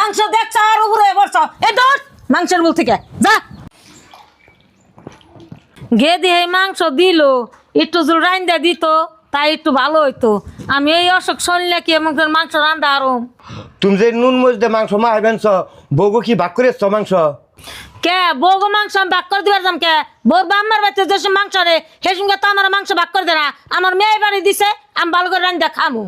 মাংস দেখছ আর উপরে বসছ এই দৌড় মাংসের বল থেকে যা গে দিয়ে মাংস দিল একটু জল রান্দা দিত তাই একটু ভালো হইতো আমি এই অসুখ শুনলে কি এমন মাংস রান্দা আরো তুমি যে নুন মরিচ মাংস মারবেনছ বউগো কি ভাগ করেছ মাংস কে বউগো মাংস আমি ভাগ করে দিবার যাম কে বউর বাম্মার বাচ্চা যে মাংস রে সে সঙ্গে তো আমার মাংস ভাগ করে দে না আমার মেয়ে বাড়ি দিছে আমি ভালো করে রান্দা খামু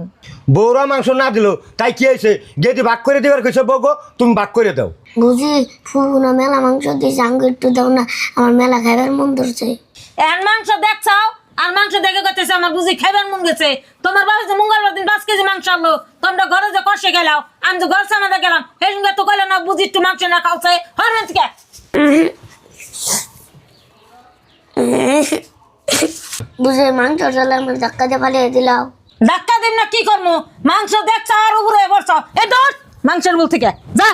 বউরা মাংস না দিল তাই কি হয়েছে গেদি ভাগ করে দেবার কইছো বউগো তুমি ভাগ করে দাও বুঝি ফুনা মেলা মাংস দিয়েছে আঙ্গুর একটু দাও না আমার মেলা খাইবার মন ধরছে এর মাংস দেখছাও আর মাংস দেখে করতেছে আমার বুঝি খাইবার মন গেছে তোমার বাবা যে মঙ্গলবার দিন 5 কেজি মাংস আনলো তোমরা ঘরে যে কষে গেলাও আমি যে ঘর সামাদা গেলাম সেই সঙ্গে তো কইলে না বুঝি একটু মাংস না খাওয়াছে হরবেন থেকে বুঝে মাংস চালে আমার ধাক্কা দিয়ে ফালিয়ে দিলাও ধাক্কা দিন না কি করবো মাংস দেখছ আর উপরে বসছ এই দৌড় মাংসের বল থেকে যা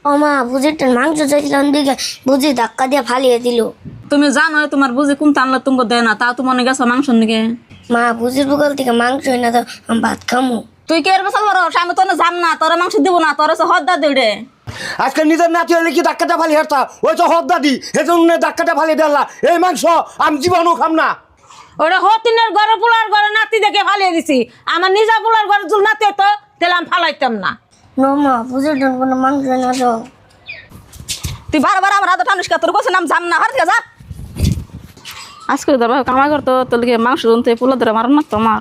ও মা বুঝির মাংস চাইছিলাম দিকে বুঝি ধাক্কা দিয়ে ফালিয়ে দিল তুমি জানো তোমার বুঝি কোন টানলে তুমি দেয় না তাও তুমি মনে গেছো মাংস নিকে মা বুঝির বুকাল থেকে মাংস হয় না তো আমি ভাত খামো তুই কে বসাল বড় আমি তো যাম না তোর মাংস দিব না তোর হদ্দা দিড়ে আজকে নিজের নাতি হলে কি ধাক্কাটা ফালি হারতা ওই তো হদ্দা দি এজন্য ধাক্কাটা ফালি দেলা এই মাংস আমি জীবনও খাম না ওরা হতিনের ঘরে পোলার ঘরে নাতি দেখে ফালিয়ে দিছি আমার নিজা পোলার ঘরে যদি নাতি হতো তাহলে আমি ফালাইতাম না নো মা বুঝির কোনো মাংস হয় না তো তুই বারবার আমার হাতে টানিস তোর কোথায় নাম যাম না হার থেকে যা আজকে ধর কামাই করতো তোর মাংস জনতে পোলা ধরে মারো না তোমার